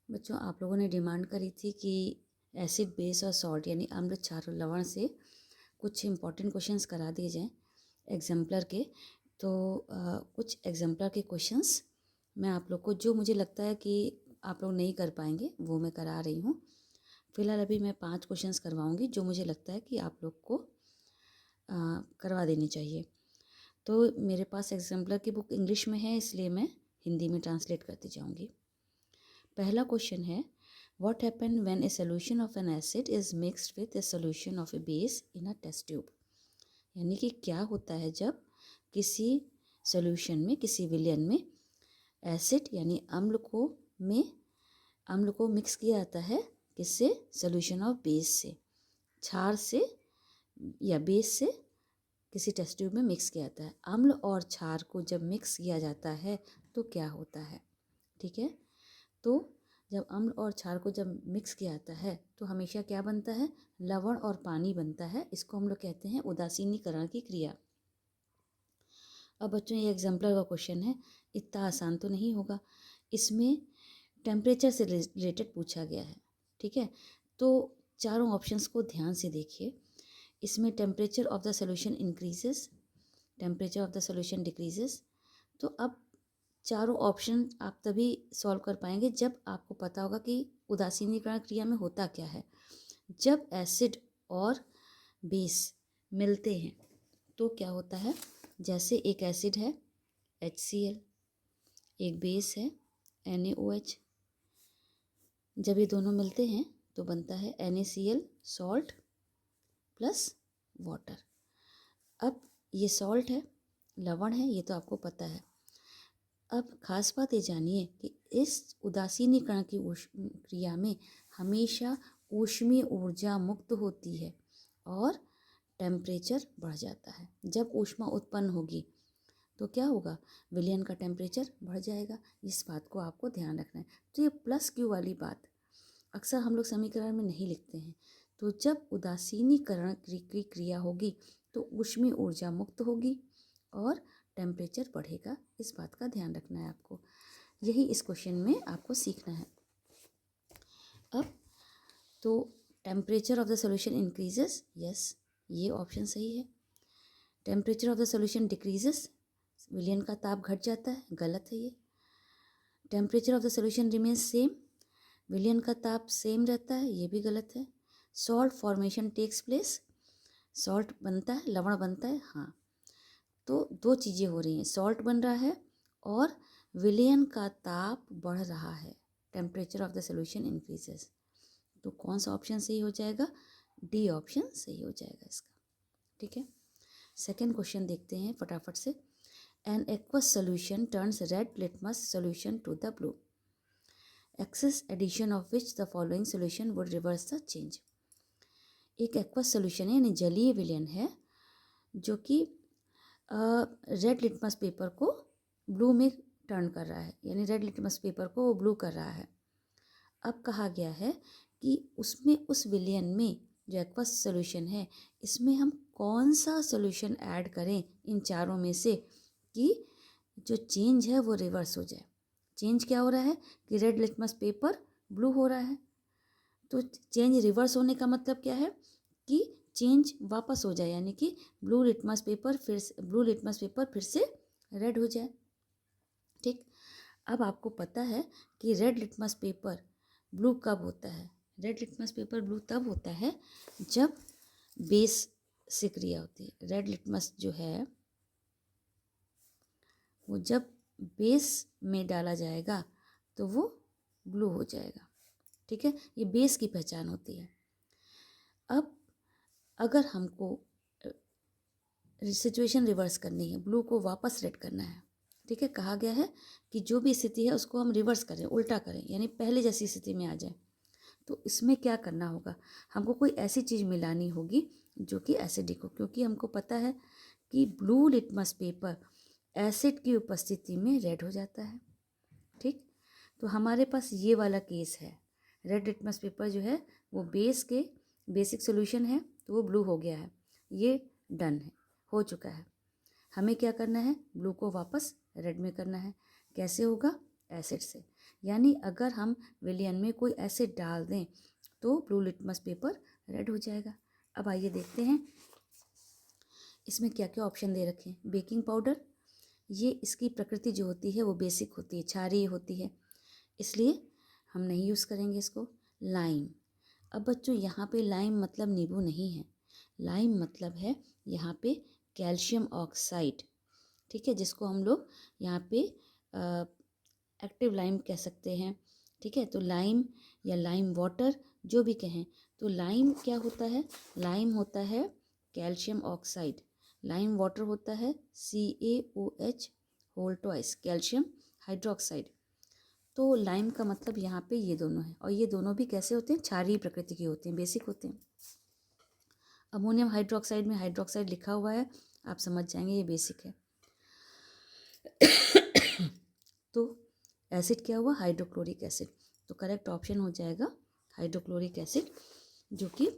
बच्चों, आप लोगों ने डिमांड करी थी कि एसिड, बेस और सॉल्ट यानी अम्ल, क्षार और लवण से कुछ इम्पॉर्टेंट क्वेश्चंस करा दिए जाएं एग्जाम्पलर के। तो कुछ एग्जाम्पलर के क्वेश्चंस मैं आप लोग को, जो मुझे लगता है कि आप लोग नहीं कर पाएंगे, वो मैं करा रही हूँ। फिलहाल अभी मैं 5 क्वेश्चंस करवाऊँगी जो मुझे लगता है कि आप लोग को करवा देनी चाहिए। तो मेरे पास एग्जाम्पलर की बुक इंग्लिश में है, इसलिए मैं हिंदी में ट्रांसलेट करती जाऊँगी। पहला क्वेश्चन है, what happen when a solution of an acid is mixed with a solution of a base in a test tube. यानी कि क्या होता है जब किसी सोल्यूशन में, किसी विलयन में एसिड यानी अम्ल को मिक्स किया जाता है, किससे? सोल्यूशन ऑफ बेस से, क्षार से या बेस से किसी टेस्ट ट्यूब में मिक्स किया जाता है। अम्ल और क्षार को जब मिक्स किया जाता है तो क्या होता है? ठीक है, तो जब अम्ल और क्षार को जब मिक्स किया जाता है तो हमेशा क्या बनता है? लवण और पानी बनता है। इसको हम लोग कहते हैं उदासीनीकरण की क्रिया। अब बच्चों, ये एग्जाम्पलर का क्वेश्चन है, इतना आसान तो नहीं होगा। इसमें टेम्परेचर से रिलेटेड पूछा गया है। ठीक है, तो चारों ऑप्शंस को ध्यान से देखिए। इसमें temperature of the solution increases, temperature of the solution decreases. तो अब चारों ऑप्शन आप तभी सॉल्व कर पाएंगे जब आपको पता होगा कि उदासीनीकरण क्रिया में होता क्या है। जब एसिड और बेस मिलते हैं तो क्या होता है? जैसे एक एसिड है HCl, एक बेस है NaOH। जब ये दोनों मिलते हैं तो बनता है NaCl, सॉल्ट प्लस वाटर। अब ये सॉल्ट है, लवण है, ये तो आपको पता है। अब खास बात ये जानिए कि इस उदासीनीकरण की क्रिया में हमेशा ऊष्मीय ऊर्जा मुक्त होती है और टेम्परेचर बढ़ जाता है। जब ऊष्मा उत्पन्न होगी तो क्या होगा? विलयन का टेम्परेचर बढ़ जाएगा। इस बात को आपको ध्यान रखना है। तो ये प्लस क्यू वाली बात अक्सर हम लोग समीकरण में नहीं लिखते हैं। तो जब उदासीनीकरण की क्रिया होगी तो ऊष्मीय ऊर्जा मुक्त होगी और टेम्परेचर बढ़ेगा। इस बात का ध्यान रखना है आपको। यही इस क्वेश्चन में आपको सीखना है। अब तो temperature of the solution increases, yes, ये ऑप्शन सही है। Temperature of the solution decreases, विलयन का ताप घट जाता है, गलत है ये। Temperature of the solution remains same, विलयन का ताप सेम रहता है, ये भी गलत है। Salt formation takes place, salt बनता है, लवण बनता है, हाँ। तो दो चीज़ें हो रही हैं, सॉल्ट बन रहा है और विलयन का ताप बढ़ रहा है। Temperature of the solution increases. तो कौन सा ऑप्शन सही हो जाएगा? डी ऑप्शन सही हो जाएगा इसका। ठीक है, सेकेंड क्वेश्चन देखते हैं फटाफट से। An aqueous solution turns red litmus solution to the blue, excess addition of which the following solution would reverse the change. एक एक्वस सोल्यूशन है यानी जलीय विलयन है जो कि रेड लिटमस पेपर को ब्लू में टर्न कर रहा है, यानी रेड लिटमस पेपर को वो ब्लू कर रहा है। अब कहा गया है कि उसमें, उस विलयन में जो एक्वस सोल्यूशन है, इसमें हम कौन सा सोल्यूशन ऐड करें इन चारों में से कि जो चेंज है वो रिवर्स हो जाए। चेंज क्या हो रहा है कि रेड लिटमस पेपर ब्लू हो रहा है। तो चेंज रिवर्स होने का मतलब क्या है कि चेंज वापस हो जाए, यानी कि ब्लू लिटमस पेपर फिर से रेड हो जाए। ठीक, अब आपको पता है कि रेड लिटमस पेपर ब्लू कब होता है? रेड लिटमस पेपर ब्लू तब होता है जब बेस से क्रिया होती है। रेड लिटमस जो है वो जब बेस में डाला जाएगा तो वो ब्लू हो जाएगा। ठीक है, ये बेस की पहचान होती है। अब अगर हमको सिचुएशन रिवर्स करनी है, ब्लू को वापस रेड करना है, ठीक है, कहा गया है कि जो भी स्थिति है उसको हम रिवर्स करें, उल्टा करें, यानी पहले जैसी स्थिति में आ जाए। तो इसमें क्या करना होगा? हमको कोई ऐसी चीज़ मिलानी होगी जो कि एसिडिक हो, क्योंकि हमको पता है कि ब्लू लिटमस पेपर एसिड की उपस्थिति में रेड हो जाता है। ठीक, तो हमारे पास ये वाला केस है। रेड लिटमस पेपर जो है वो बेस के बेसिक सोल्यूशन है तो वो ब्लू हो गया है, ये डन है, हो चुका है। हमें क्या करना है? ब्लू को वापस रेड में करना है। कैसे होगा? एसिड से। यानी अगर हम विलयन में कोई एसिड डाल दें तो ब्लू लिटमस पेपर रेड हो जाएगा। अब आइए देखते हैं इसमें क्या क्या ऑप्शन दे रखे हैं। बेकिंग पाउडर, ये इसकी प्रकृति जो होती है वो बेसिक होती है, क्षारीय होती है, इसलिए हम नहीं यूज़ करेंगे इसको। लाइम, अब बच्चों यहाँ पे लाइम मतलब नींबू नहीं है, लाइम मतलब है यहाँ पे कैल्शियम ऑक्साइड, ठीक है, जिसको हम लोग यहाँ पे एक्टिव लाइम कह सकते हैं, ठीक है। तो लाइम या लाइम वाटर जो भी कहें, तो लाइम क्या होता है, लाइम होता है कैल्शियम ऑक्साइड, लाइम वाटर होता है CaOH whole twice calcium hydroxide. तो लाइम का मतलब यहाँ पे ये दोनों है, और ये दोनों भी कैसे होते हैं, क्षारीय प्रकृति के होते हैं, बेसिक होते हैं। अमोनियम हाइड्रोक्साइड में हाइड्रोक्साइड लिखा हुआ है, आप समझ जाएंगे ये बेसिक है। तो एसिड क्या हुआ, हाइड्रोक्लोरिक एसिड, तो करेक्ट ऑप्शन हो जाएगा हाइड्रोक्लोरिक एसिड, जो कि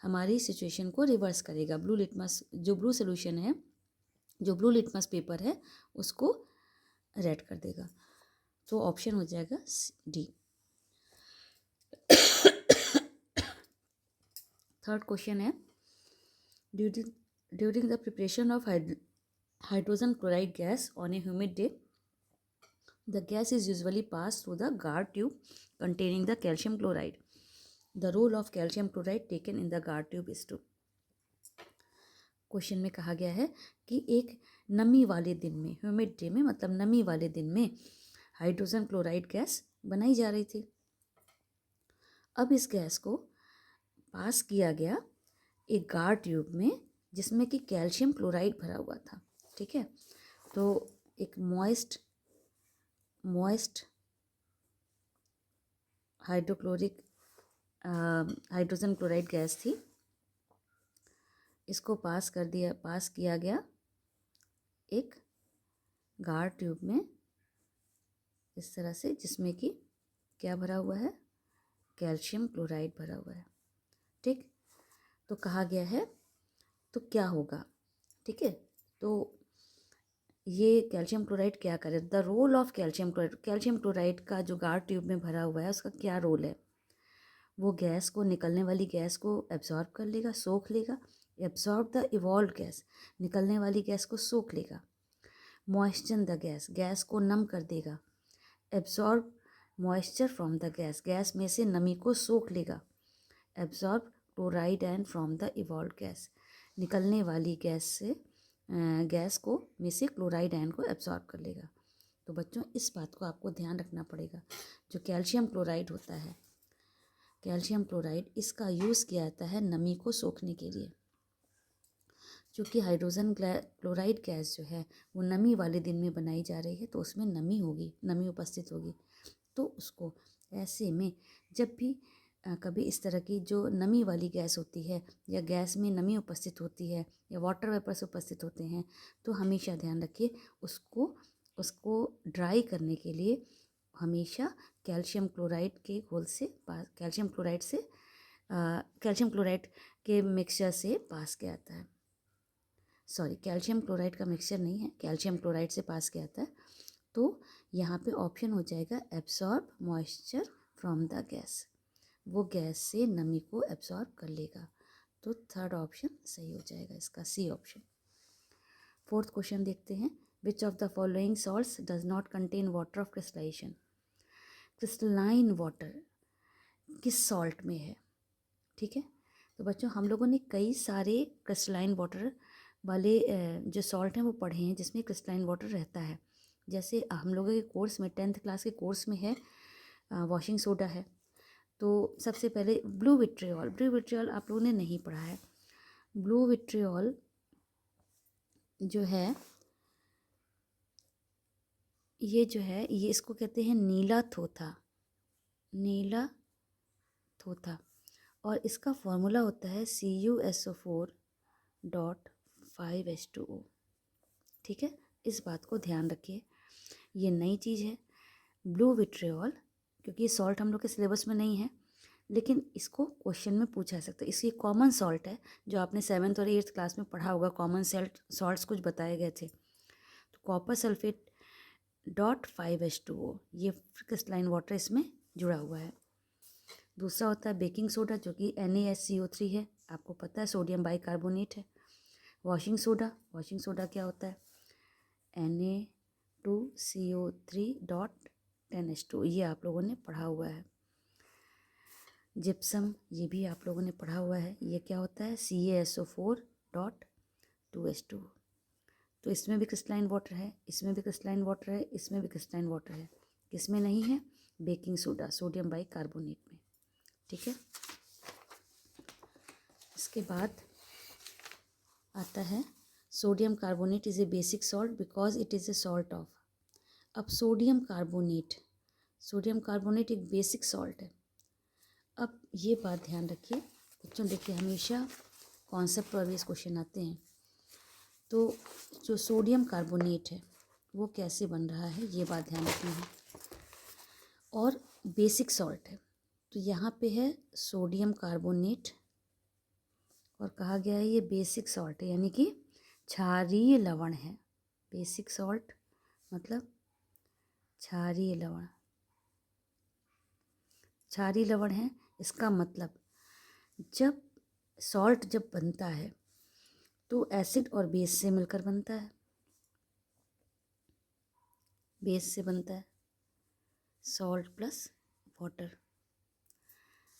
हमारी सिचुएशन को रिवर्स करेगा। ब्लू लिटमस जो ब्लू सोल्यूशन है, जो ब्लू लिटमस पेपर है, उसको रेड कर देगा। तो ऑप्शन हो जाएगा डी। थर्ड क्वेश्चन है, during the preparation of hydrogen chloride gas on A humid day, the gas is usually passed through the guard tube containing the calcium chloride. The role of calcium chloride taken in the guard tube is to। Question में कहा गया है कि एक नमी वाले दिन में, ह्यूमिड डे में मतलब नमी वाले दिन में, हाइड्रोजन क्लोराइड गैस बनाई जा रही थी। अब इस गैस को पास किया गया एक गार्ड ट्यूब में जिसमें कि कैल्शियम क्लोराइड भरा हुआ था, ठीक है। तो एक मॉइस्ट हाइड्रोजन क्लोराइड गैस थी, इसको पास किया गया एक गार्ड ट्यूब में इस तरह से, जिसमें कि क्या भरा हुआ है, कैल्शियम क्लोराइड भरा हुआ है, ठीक। तो कहा गया है तो क्या होगा, ठीक है। तो ये कैल्शियम क्लोराइड क्या करे, the role of calcium chloride, calcium chloride का जो गार्ड ट्यूब में भरा हुआ है उसका क्या रोल है, वो गैस को, निकलने वाली गैस को एब्जॉर्ब कर लेगा, सोख लेगा, एब्जॉर्ब द इवॉल्व गैस, निकलने वाली गैस को सोख लेगा, मॉइस्चर द गैस, गैस को नम कर देगा, absorb moisture from the gas, gas में से नमी को सोख लेगा, absorb chloride and from the evolve gas, निकलने वाली गैस से गैस को में से क्लोराइड आयन को एब्जॉर्ब कर लेगा। तो बच्चों इस बात को आपको ध्यान रखना पड़ेगा। जो कैल्शियम क्लोराइड होता है, कैल्शियम क्लोराइड, इसका यूज़ किया जाता है नमी को सोखने के लिए। क्योंकि हाइड्रोजन क्लोराइड गैस जो है वो नमी वाले दिन में बनाई जा रही है, तो उसमें नमी होगी, नमी उपस्थित होगी, तो उसको ऐसे में जब भी कभी इस तरह की जो नमी वाली गैस होती है या गैस में नमी उपस्थित होती है या वाटर वेपर्स उपस्थित होते हैं, तो हमेशा ध्यान रखिए उसको ड्राई करने के लिए हमेशा कैल्शियम क्लोराइड के घोल से कैल्शियम क्लोराइड के मिक्सचर से पास किया जाता है। सॉरी, कैल्शियम क्लोराइड का मिक्सचर नहीं है, कैल्शियम क्लोराइड से पास किया जाता है। तो यहाँ पे ऑप्शन हो जाएगा absorb moisture from the gas, वो गैस से नमी को एब्जॉर्ब कर लेगा। तो थर्ड ऑप्शन सही हो जाएगा इसका, सी ऑप्शन। फोर्थ क्वेश्चन देखते हैं, which of the following salts does not contain water of crystallization. Crystalline water किस सॉल्ट में है, ठीक है। तो बच्चों हम लोगों ने कई सारे क्रिस्टलाइन वाटर वाले जो सॉल्ट हैं वो पढ़े हैं जिसमें क्रिस्टलाइन वाटर रहता है। जैसे हम लोगों के कोर्स में 10th क्लास के कोर्स में है वॉशिंग सोडा है। तो सबसे पहले ब्लू विट्रियोल आप लोगों ने नहीं पढ़ा है। ब्लू विट्रियोल जो है ये इसको कहते हैं नीला थोथा, और इसका फॉर्मूला होता है CuSO4.5H2O, ठीक है। इस बात को ध्यान रखिए, ये नई चीज़ है ब्लू विट्रियोल, क्योंकि ये सॉल्ट हम लोग के सिलेबस में नहीं है, लेकिन इसको क्वेश्चन में पूछा जा सकता है। इसकी कॉमन सॉल्ट है जो आपने 7th और 8th क्लास में पढ़ा होगा, कॉमन सॉल्ट्स कुछ बताए गए थे। तो कॉपर सल्फेट 5H2O, ये क्रिस्टलाइन वाटर इसमें जुड़ा हुआ है। दूसरा होता है बेकिंग सोडा जो कि NaSCO3 है, आपको पता है सोडियम बाइकार्बोनेट है। वॉशिंग सोडा क्या होता है? Na2CO3.10H2, ये आप लोगों ने पढ़ा हुआ है। जिप्सम, ये भी आप लोगों ने पढ़ा हुआ है, ये क्या होता है? CaSO4.2H2। तो इसमें भी क्रिस्टलाइन वाटर है, इसमें भी क्रिस्टलाइन वाटर है, इसमें भी क्रिस्टलाइन वाटर है। किसमें नहीं है? बेकिंग सोडा, सोडियम बाइकार्बोनेट में। ठीक है। इसके बाद आता है sodium carbonate is a basic salt because it is a salt of. अब सोडियम कार्बोनेट एक बेसिक सॉल्ट है। अब ये बात ध्यान रखिए बच्चों, देखिए हमेशा कॉन्सेप्ट और बेस क्वेश्चन आते हैं, तो जो सोडियम कार्बोनेट है वो कैसे बन रहा है ये बात ध्यान रखनी है। और बेसिक सॉल्ट है, तो यहाँ पे है सोडियम कार्बोनेट और कहा गया है ये बेसिक सॉल्ट है, यानी कि क्षारीय लवण है। बेसिक सॉल्ट मतलब क्षारीय लवण है। इसका मतलब जब सॉल्ट जब बनता है तो एसिड और बेस से मिलकर बनता है, बेस से बनता है सॉल्ट प्लस वाटर।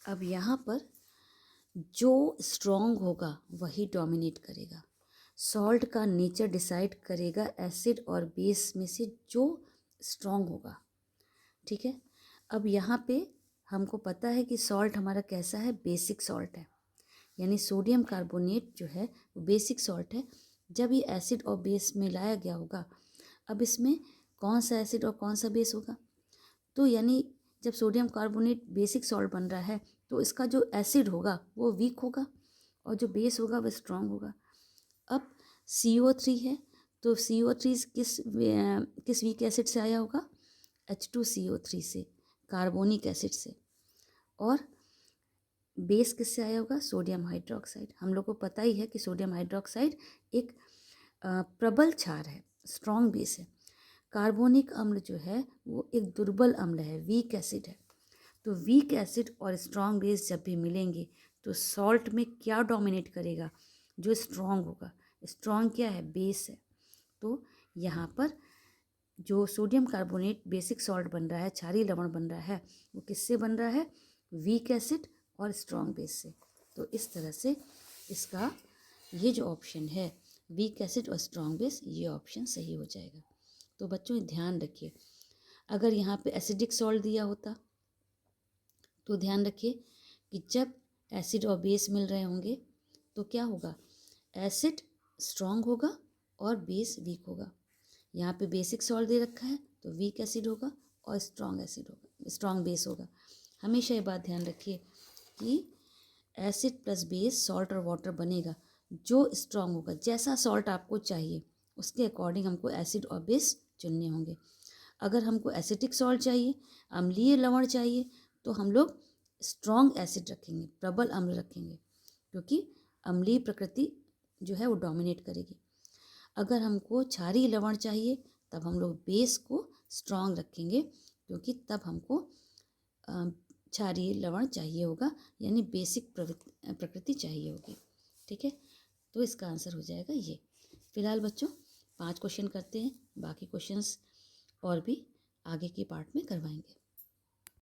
अब यहाँ पर जो स्ट्रॉन्ग होगा वही डोमिनेट करेगा। सॉल्ट का नेचर डिसाइड करेगा एसिड और बेस में से जो स्ट्रॉन्ग होगा। ठीक है। अब यहाँ पे हमको पता है कि सॉल्ट हमारा कैसा है? बेसिक सॉल्ट है, यानी सोडियम कार्बोनेट जो है वो बेसिक सॉल्ट है। जब ये एसिड और बेस में लाया गया होगा, अब इसमें कौन सा एसिड और कौन सा बेस होगा? तो यानी जब सोडियम कार्बोनेट बेसिक सॉल्ट बन रहा है तो इसका जो एसिड होगा वो वीक होगा और जो बेस होगा वो स्ट्रॉन्ग होगा। अब CO3 है, तो CO3 किस वीक एसिड से आया होगा? H2CO3 से, कार्बोनिक एसिड से। और बेस किससे आया होगा? Sodium hydroxide. हम लोग को पता ही है कि सोडियम हाइड्रोक्साइड एक प्रबल क्षार है, स्ट्रॉन्ग बेस है। कार्बोनिक अम्ल जो है वो एक दुर्बल अम्ल है, वीक एसिड है। तो वीक एसिड और स्ट्रॉन्ग बेस जब भी मिलेंगे तो सॉल्ट में क्या डोमिनेट करेगा? जो स्ट्रॉन्ग होगा। स्ट्रॉन्ग क्या है? बेस है। तो यहाँ पर जो सोडियम कार्बोनेट बेसिक सॉल्ट बन रहा है, क्षारीय लवण बन रहा है, वो किससे बन रहा है? वीक एसिड और स्ट्रॉन्ग बेस से। तो इस तरह से इसका ये जो ऑप्शन है वीक एसिड और स्ट्रॉन्ग बेस, ये ऑप्शन सही हो जाएगा। तो बच्चों ध्यान रखिए, अगर यहाँ पे एसिडिक सॉल्ट दिया होता तो ध्यान रखिए कि जब एसिड और बेस मिल रहे होंगे तो क्या होगा? एसिड स्ट्रॉन्ग होगा और बेस वीक होगा। यहाँ पे बेसिक सॉल्ट दे रखा है तो वीक एसिड होगा और स्ट्रॉन्ग बेस होगा। हमेशा ये बात ध्यान रखिए कि एसिड प्लस बेस सॉल्ट और वाटर बनेगा। जो स्ट्रॉन्ग होगा, जैसा सॉल्ट आपको चाहिए उसके अकॉर्डिंग हमको एसिड और बेस चुनने होंगे। अगर हमको एसिटिक सॉल्ट चाहिए, अम्लीय लवण चाहिए, तो हम लोग स्ट्रॉन्ग एसिड रखेंगे, प्रबल अम्ल रखेंगे, क्योंकि अम्लीय प्रकृति जो है वो डोमिनेट करेगी। अगर हमको क्षारीय लवण चाहिए तब हम लोग बेस को स्ट्रॉन्ग रखेंगे, क्योंकि तब हमको क्षारीय लवण चाहिए होगा, यानी बेसिक प्रकृति चाहिए होगी। ठीक है। तो इसका आंसर हो जाएगा ये। फिलहाल बच्चों 5 क्वेश्चन करते हैं, बाकी क्वेश्चंस और भी आगे के पार्ट में करवाएंगे।